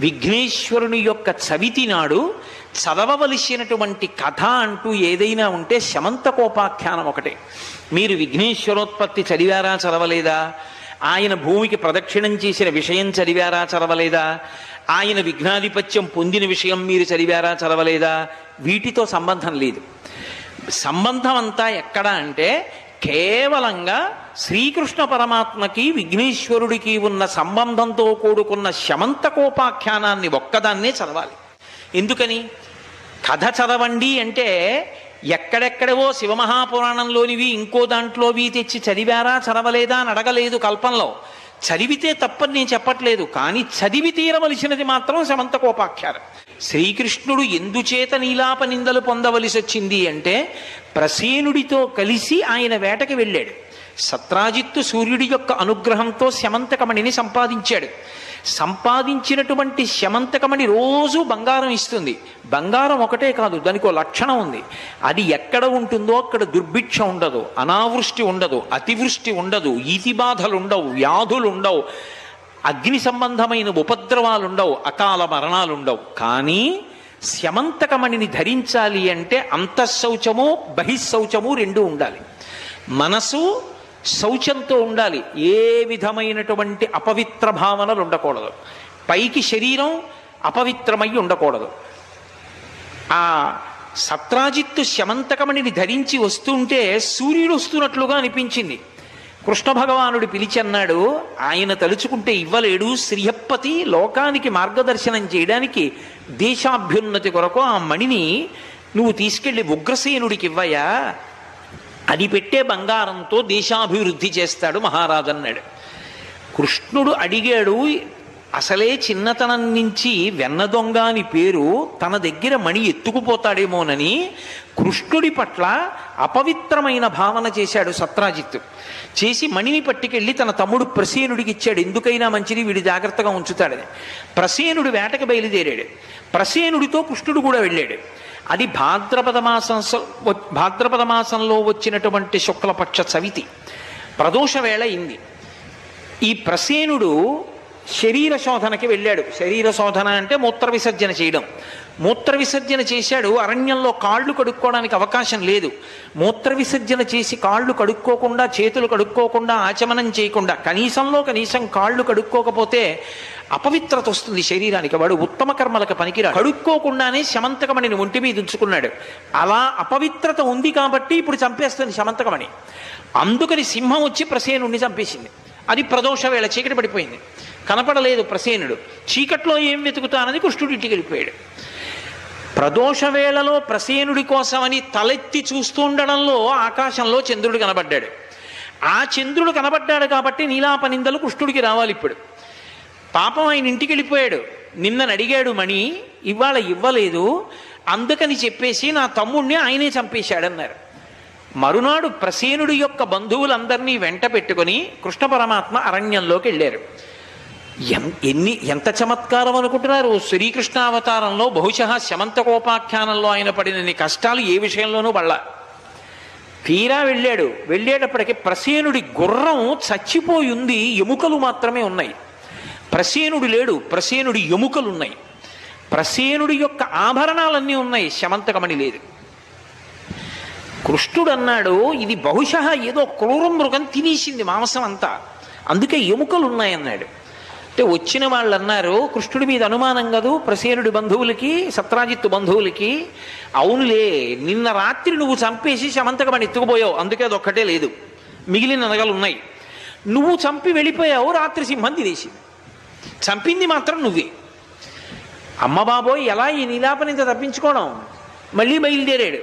విఘ్నేశ్వరుని యొక్క చవితి నాడు చదవవలసినటువంటి కథ అంటూ ఏదైనా ఉంటే శమంతకోపాఖ్యానం ఒకటే. మీరు విఘ్నేశ్వరోత్పత్తి చదివారా చదవలేదా? ఆయన భూమికి ప్రదక్షిణం చేసిన విషయం చదివారా చదవలేదా? ఆయన విఘ్నాధిపత్యం పొందిన విషయం మీరు చదివారా చదవలేదా? వీటితో సంబంధం లేదు. సంబంధం అంతా ఎక్కడ అంటే కేవలంగా శ్రీకృష్ణ పరమాత్మకి విఘ్నేశ్వరుడికి ఉన్న సంబంధంతో కూడుకున్న శమంతకోపాఖ్యానాన్ని ఒక్కదాన్నే చదవాలి. ఎందుకని? కథ చదవండి అంటే ఎక్కడెక్కడవో శివమహాపురాణంలోనివి ఇంకో దాంట్లోవి తెచ్చి చదివారా చదవలేదా అని అడగలేదు కల్పంలో. చదివితే తప్పని నేను చెప్పట్లేదు, కానీ చదివి తీరవలసినది మాత్రం శమంతకోపాఖ్యానం. శ్రీకృష్ణుడు ఎందుచేత నీలాప నిందలు పొందవలసి వచ్చింది అంటే ప్రసేనుడితో కలిసి ఆయన వేటకి వెళ్ళాడు. సత్రాజిత్తు సూర్యుడి యొక్క అనుగ్రహంతో శమంతకమణిని సంపాదించాడు. సంపాదించినటువంటి శమంతకమణి రోజు బంగారం ఇస్తుంది. బంగారం ఒకటే కాదు, దానికి ఒక లక్షణం ఉంది. అది ఎక్కడ ఉంటుందో అక్కడ దుర్భిక్ష ఉండదు, అనావృష్టి ఉండదు, అతివృష్టి ఉండదు, ఈతి బాధలు ఉండవు, వ్యాధులు ఉండవు, అగ్ని సంబంధమైన ఉపద్రవాలు ఉండవు, అకాల మరణాలు ఉండవు. కానీ శమంతకమణిని ధరించాలి అంటే అంతఃశౌచము బహిశౌచము రెండు ఉండాలి. మనసు శౌచంతో ఉండాలి, ఏ విధమైనటువంటి అపవిత్ర భావనలు ఉండకూడదు. పైకి శరీరం అపవిత్రమై ఉండకూడదు. ఆ సత్రాజిత్తు శమంతకమణిని ధరించి వస్తుంటే సూర్యుడు వస్తున్నట్లుగా అనిపించింది. కృష్ణ భగవానుడు పిలిచి అన్నాడు, ఆయన తలుచుకుంటే ఇవ్వలేడు, శ్రీహప్పతి లోకానికి మార్గదర్శనం చేయడానికి దేశాభ్యున్నతి కొరకు ఆ మణిని నువ్వు తీసుకెళ్ళి ఉగ్రసేనుడికి ఇవ్వయా, అది పెట్టే బంగారంతో దేశాభివృద్ధి చేస్తాడు మహారాజు అన్నాడు. కృష్ణుడు అడిగాడు, అసలే చిన్నతనం నుంచి వెన్న దొంగ అని పేరు, తన దగ్గర మణి ఎత్తుకుపోతాడేమోనని కృష్ణుడి పట్ల అపవిత్రమైన భావన చేశాడు సత్రాజిత్తు. చేసి మణిని పట్టుకెళ్ళి తన తమ్ముడు ప్రసేనుడికి ఇచ్చాడు. ఎందుకైనా మంచిది, వీడు జాగ్రత్తగా ఉంచుతాడని. ప్రసేనుడు వేటకు బయలుదేరాడు. ప్రసేనుడితో కృష్ణుడు కూడా వెళ్ళాడు. అది భాద్రపద మాసంలో వచ్చినటువంటి శుక్లపక్ష చవితి ప్రదోష వేళ అయింది. ఈ ప్రసేనుడు శరీర శోధనకి వెళ్ళాడు. శరీర శోధన అంటే మూత్ర విసర్జన చేయడం. మూత్ర విసర్జన చేశాడు. అరణ్యంలో కాళ్ళు కడుక్కోవడానికి అవకాశం లేదు. మూత్ర విసర్జన చేసి కాళ్ళు కడుక్కోకుండా, చేతులు కడుక్కోకుండా, ఆచమనం చేయకుండా, కనీసం కాళ్ళు కడుక్కోకపోతే అపవిత్రత వస్తుంది శరీరానికి. వాడు ఉత్తమ కర్మలకు పనికిరాడు. కడుక్కోకుండానే శమంతకమణిని ఒంటి మీద ఉంచుకున్నాడు. అలా అపవిత్రత ఉంది కాబట్టి ఇప్పుడు చంపేస్తుంది శమంతకమణి. అందుకని సింహం వచ్చి ప్రసేనుడిని చంపేసింది. అది ప్రదోష వేళ, చీకటి పడిపోయింది, కనపడలేదు ప్రసేనుడు. చీకట్లో ఏం వెతుకుతానని కృష్ణుడి ఇంటికి వెళ్ళిపోయాడు. ప్రదోష వేళలో ప్రసేనుడి కోసమని తలెత్తి చూస్తుండడంలో ఆకాశంలో చంద్రుడు కనబడ్డాడు. ఆ చంద్రుడు కనబడ్డాడు కాబట్టి నీలాప నిందలు కృష్ణుడికి రావాలి. ఇప్పుడు పాపం ఆయన ఇంటికి వెళ్ళిపోయాడు. నిన్నను అడిగాడు మణి, ఇవాళ ఇవ్వలేదు, అందుకని చెప్పేసి నా తమ్ముడిని ఆయనే చంపేశాడన్నారు. మరునాడు ప్రసేనుడి యొక్క బంధువులందరినీ వెంట పెట్టుకొని కృష్ణ పరమాత్మ అరణ్యంలోకి వెళ్ళారు. ఎంత చమత్కారం అనుకుంటున్నారు! శ్రీకృష్ణ అవతారంలో బహుశः శమంతకోపాఖ్యానంలో ఆయన పడినన్ని కష్టాలు ఏ విషయంలోనూ పడలా. తీరా వెళ్ళేటప్పటికి ప్రసేనుడి గుర్రం చచ్చిపోయి ఉంది, ఎముకలు మాత్రమే ఉన్నాయి. ప్రసేనుడు లేడు, ప్రసేనుడి ఎముకలు ఉన్నాయి. ప్రసేనుడి యొక్క ఆభరణాలన్నీ ఉన్నాయి, శమంతకమణి లేదు. కృష్ణుడు అన్నాడు, ఇది బహుశः ఏదో క్రూర మృగం తినేసింది మాంసం అంతా, అందుకే ఎముకలు ఉన్నాయన్నాడు. అంటే వచ్చిన వాళ్ళు అన్నారు, కృష్ణుడి మీద అనుమానం కదూ ప్రసేనుడి బంధువులకి, సత్రాజిత్తు బంధువులకి. అవునులే, నిన్న రాత్రి నువ్వు చంపేసి శమంతకమణి ఎత్తుకుపోయావు, అందుకే అది ఒక్కటే లేదు, మిగిలిన నగలు ఉన్నాయి. నువ్వు చంపి వెళ్ళిపోయావు, రాత్రి సింహం తినేసింది, చంపింది మాత్రం నువ్వే. అమ్మ బాబోయ్, ఎలా ఈ నీలాపనింత తప్పించుకోవడం? మళ్ళీ బయలుదేరాడు.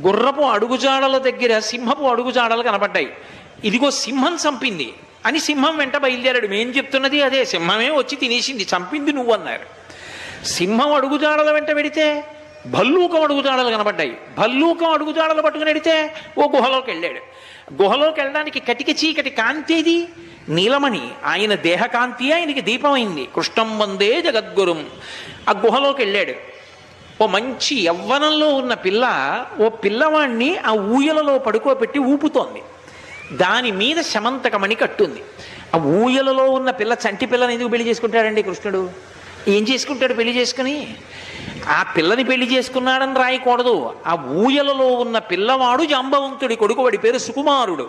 గుర్రపు అడుగుజాడల దగ్గర సింహపు అడుగుజాడలు కనబడ్డాయి. ఇదిగో సింహం చంపింది అని సింహం వెంట బయలుదేరాడు. మేం చెప్తున్నది అదే, సింహమే వచ్చి తినేసింది, చంపింది నువ్వు అన్నారు. సింహం అడుగుజాడల వెంట వెడితే భల్లూకం అడుగుజాడలు కనబడ్డాయి. భల్లూకం అడుగుజాడలు పట్టుకుని వెడితే ఓ గుహలోకి వెళ్ళాడు. గుహలోకి వెళ్ళడానికి కటిక చీకటి కాంతేది నీలమణి, ఆయన దేహకాంతి ఆయనకి దీపమైంది. కృష్ణం వందే జగద్గురుం. ఆ గుహలోకి వెళ్ళాడు. ఓ మంచి యవ్వనంలో ఉన్న పిల్ల ఓ పిల్లవాణ్ణి ఆ ఊయలలో పడుకోబెట్టి ఊపుతోంది. దాని మీద శమంతకమణి కట్టుంది. ఆ ఊయలలో ఉన్న పిల్ల, చంటి పిల్లని ఎందుకు పెళ్లి చేసుకుంటాడండి కృష్ణుడు? ఏం చేసుకుంటాడు పెళ్లి చేసుకుని? ఆ పిల్లని పెళ్లి చేసుకున్నాడని రాయకూడదు. ఆ ఊయలలో ఉన్న పిల్లవాడు జాంబవంతుడి కొడుకు, వాడి పేరు సుకుమారుడు.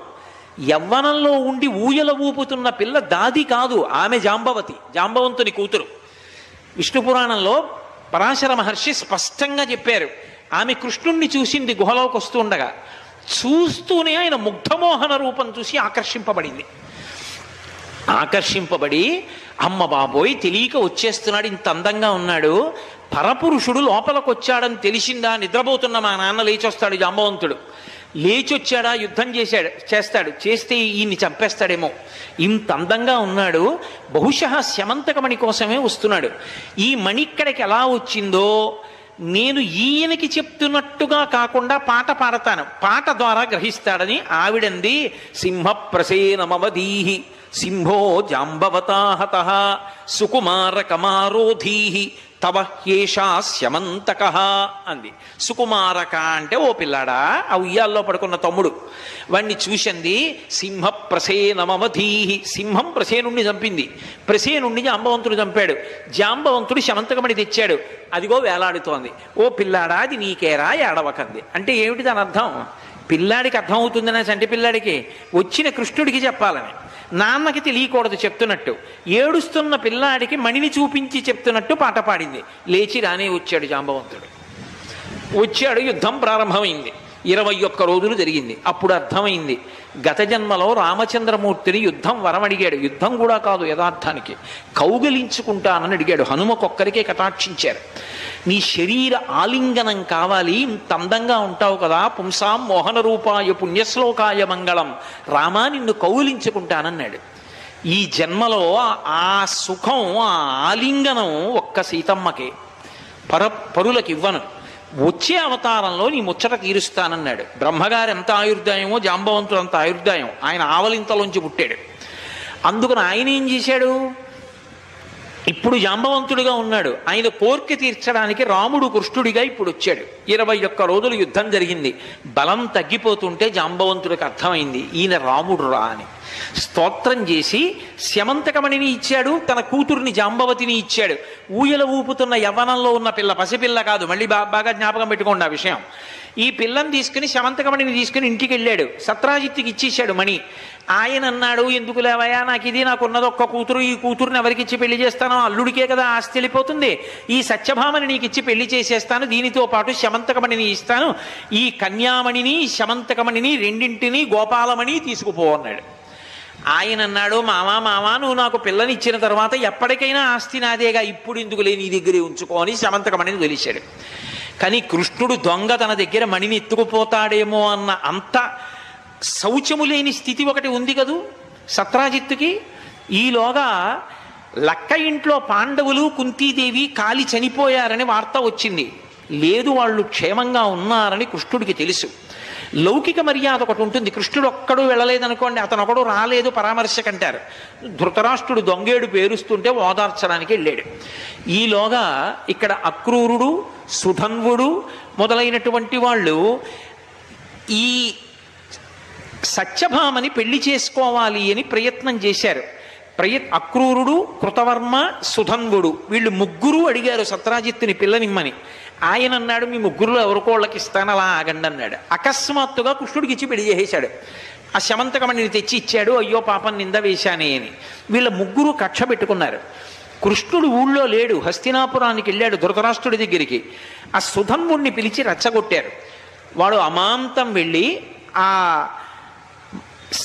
యవ్వనంలో ఉండి ఊయల ఊపుతున్న పిల్ల దాది కాదు, ఆమె జాంబవతి, జాంబవంతుని కూతురు. విష్ణు పురాణంలో పరాశర మహర్షి స్పష్టంగా చెప్పారు. ఆమె కృష్ణుణ్ణి చూసింది గుహలోకి వస్తూ ఉండగా. చూస్తూనే ఆయన ముగ్ధమోహన రూపం చూసి ఆకర్షింపబడి అమ్మ బాబోయ్ తెలియక వచ్చేస్తున్నాడు, ఇంత అందంగా ఉన్నాడు, పరపురుషుడు లోపలికి వచ్చాడని తెలిసిందా, నిద్రపోతున్న మా నాన్న లేచొస్తాడు జాంబవంతుడు. లేచొచ్చాడా, యుద్ధం చేస్తాడు, చేస్తే ఈయన్ని చంపేస్తాడేమో, ఇంత అందంగా ఉన్నాడు, బహుశः శమంతకమణి కోసమే వస్తున్నాడు. ఈ మణి ఇక్కడికి ఎలా వచ్చిందో నేను ఈయనకి చెప్తున్నట్టుగా కాకుండా పాట పాడతాను, పాట ద్వారా గ్రహిస్తాడని ఆవిడంది. సింహప్రసేనమవధీహి సింహో జాంబవతాహతః సుకుమారకమారోధీహి తవ హ్యేషా స్యమంతక అంది. సుకుమారక అంటే ఓ పిల్లాడా, ఆ ఉయ్యాల్లో పడుకున్న తమ్ముడు. వాణ్ణి చూసింది. సింహప్రసేనమవధీహి, సింహం ప్రసేనుణ్ణి చంపింది, ప్రసేనుణ్ణి జాంబవంతుడు చంపాడు, జాంబవంతుడు శమంతకమణి తెచ్చాడు, అదిగో వేలాడుతోంది. ఓ పిల్లాడా అది నీకేరా ఏడవకంది. అంటే ఏమిటి దాని అర్థం? పిల్లాడికి అర్థమవుతుందనే చంటి పిల్లాడికి వచ్చిన కృష్ణుడికి చెప్పాలని, నాన్నకి తెలియకూడదు చెప్తున్నట్టు. ఏడుస్తున్న పిల్లాడికి మణిని చూపించి చెప్తున్నట్టు పాట పాడింది. లేచి రానే వచ్చాడు జాంబవంతుడు. వచ్చాడు, యుద్ధం ప్రారంభమైంది. 21 రోజులు జరిగింది. అప్పుడు అర్థమైంది, గత జన్మలో రామచంద్రమూర్తిని యుద్ధం వరమడిగాడు. యుద్ధం కూడా కాదు, యథార్థానికి కౌగిలించుకుంటానని అడిగాడు. హనుమకొక్కరికే కటాక్షించారు. నీ శరీర ఆలింగనం కావాలి, ఇంత అందంగా ఉంటావు కదా, పుంసాం మోహన రూపాయ పుణ్యశ్లోకాయ మంగళం, రామా నిన్ను కౌగిలించుకుంటానన్నాడు. ఈ జన్మలో ఆ సుఖం, ఆ ఆలింగనం ఒక్క సీతమ్మకే, పరులకు ఇవ్వను. వచ్చే అవతారంలో నీ ముచ్చట తీరుస్తానన్నాడు. బ్రహ్మగారు ఎంత ఆయుర్దాయమో జాంబవంతుడు అంత ఆయుర్దాయం. ఆయన ఆవలింతలోంచి పుట్టాడు. అందుకని ఆయన ఏం చేశాడు? ఇప్పుడు జాంబవంతుడిగా ఉన్నాడు. ఆయన కోర్కె తీర్చడానికి రాముడు కృష్ణుడిగా ఇప్పుడు వచ్చాడు. 21 రోజులు యుద్ధం జరిగింది. బలం తగ్గిపోతుంటే జాంబవంతుడికి అర్థమైంది, ఈయన రాముడు రా అని. స్తోత్రం చేసి శమంతకమణిని ఇచ్చాడు, తన కూతుర్ని జాంబవతిని ఇచ్చాడు. ఊయల ఊపుతున్న యవ్వనంలో ఉన్న పిల్ల, పసిపిల్ల కాదు, మళ్ళీ బాగా జ్ఞాపకం పెట్టుకోండి ఆ విషయం. ఈ పిల్లని తీసుకుని శమంతకమణిని తీసుకుని ఇంటికి వెళ్ళాడు. సత్రాజిత్తుకి ఇచ్చేశాడు మణి. ఆయన అన్నాడు, ఎందుకు లేవయా, నాకున్నది ఒక్క కూతురు, ఈ కూతురుని ఎవరికి ఇచ్చి పెళ్లి చేస్తానో, అల్లుడికే కదా ఆస్తి వెళ్ళిపోతుంది, ఈ సత్యభామని నీకు ఇచ్చి పెళ్లి చేసేస్తాను, దీనితో పాటు శమంతకమణిని ఇస్తాను, ఈ కన్యామణిని శమంతకమణిని రెండింటినీ గోపాలమణి తీసుకుపో అన్నాడు. ఆయన అన్నాడు, మావా నువ్వు నాకు పిల్లని ఇచ్చిన తర్వాత ఎప్పటికైనా ఆస్తి నాదేగా, ఇప్పుడు ఎందుకు లేని నీ దగ్గరే ఉంచుకోని శమంతకమణిని తెలిసాడు. కానీ కృష్ణుడు దొంగ తన దగ్గర మణిని ఎత్తుకుపోతాడేమో అన్న అంత శౌచము లేని స్థితి ఒకటి ఉంది కదూ సత్రాజిత్తుకి. ఈలోగా లక్క ఇంట్లో పాండవులు కుంతీదేవి కాలి చనిపోయారని వార్త వచ్చింది. లేదు, వాళ్ళు క్షేమంగా ఉన్నారని కృష్ణుడికి తెలుసు. లౌకిక మర్యాద ఒకటి ఉంటుంది. కృష్ణుడు ఒక్కడు వెళ్ళలేదనుకోండి, అతను ఒకడు రాలేదు పరామర్శకంటారు. ధృతరాష్ట్రుడు దొంగేడు పేరుస్తుంటే ఓదార్చడానికి వెళ్ళాడు. ఈలోగా ఇక్కడ అక్రూరుడు, సుధన్వుడు మొదలైనటువంటి వాళ్ళు ఈ సత్యభామని పెళ్లి చేసుకోవాలి అని ప్రయత్నం చేశారు. అక్రూరుడు, కృతవర్మ, సుధన్వుడు వీళ్ళు ముగ్గురు అడిగారు సత్రాజిత్తుని పిల్లనిమ్మని. ఆయన అన్నాడు, మీ ముగ్గురులో ఎవరికోళ్ళకి ఇస్తాను, అలా ఆగండి అన్నాడు. అకస్మాత్తుగా కృష్ణుడికి ఇచ్చి పెళ్లి చేసేశాడు. ఆ శమంతకమణిని తెచ్చి ఇచ్చాడు. అయ్యో పాపం నింద వేశానే అని. వీళ్ళ ముగ్గురు కక్ష పెట్టుకున్నారు. కృష్ణుడు ఊళ్ళో లేడు, హస్తినాపురానికి వెళ్ళాడు ధృతరాష్ట్రుడి దగ్గరికి. ఆ సుధన్వుడిని పిలిచి రెచ్చగొట్టారు. వాడు అమాంతం వెళ్ళి ఆ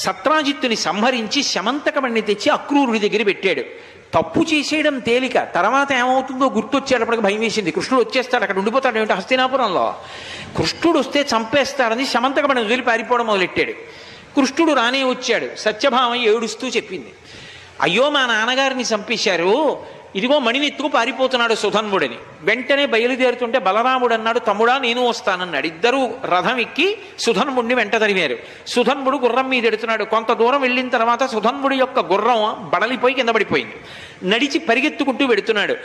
సత్రాజిత్తుని సంహరించి శమంతకమణిని తెచ్చి అక్రూరుడి దగ్గర పెట్టాడు. తప్పు చేసేయడం తేలిక, తర్వాత ఏమవుతుందో గుర్తొచ్చేటప్పటికి భయం వేసింది. కృష్ణుడు వచ్చేస్తాడు, అక్కడ ఉండిపోతాడు ఏమిటి హస్తినాపురంలో, కృష్ణుడు వస్తే చంపేస్తాడని శమంతకమణిని వదిలి పారిపోవడం మొదలెట్టాడు. కృష్ణుడు రానే వచ్చాడు. సత్యభామ ఏడుస్తూ చెప్పింది, అయ్యో మా నాన్నగారిని చంపేశారు, ఇదిగో మణిని ఎత్తుకు పారిపోతున్నాడు సుధన్వుడని. వెంటనే బయలుదేరుతుంటే బలరాముడు అన్నాడు, తమ్ముడా నేను వస్తానన్నాడు. ఇద్దరు రథం ఎక్కి సుధన్వుడిని వెంట తరిమారు. సుధన్వుడు గుర్రం మీద ఎడుతున్నాడు. కొంత దూరం వెళ్ళిన తర్వాత సుధన్వుడి యొక్క గుర్రం బడలిపోయి కింద పడిపోయింది. నడిచి పరిగెత్తుకుంటూ వెడుతున్నాడు.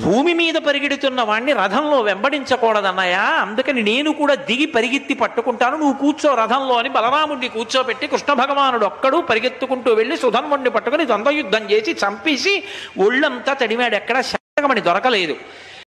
భూమి మీద పరిగెడుతున్న వాణ్ణి రథంలో వెంబడించకూడదన్నయ్యా, అందుకని నేను కూడా దిగి పరిగెత్తి పట్టుకుంటాను, నువ్వు కూర్చో రథంలో అని బలరాముడిని కూర్చోబెట్టి కృష్ణ భగవానుడు ఒక్కడు పరిగెత్తుకుంటూ వెళ్ళి సుధన్వుడిని పట్టుకుని ద్వంద్వయుద్ధం చేసి చంపేసి ఒళ్ళంతా తడివాడు. ఎక్కడ పుస్తకం అని దొరకలేదు.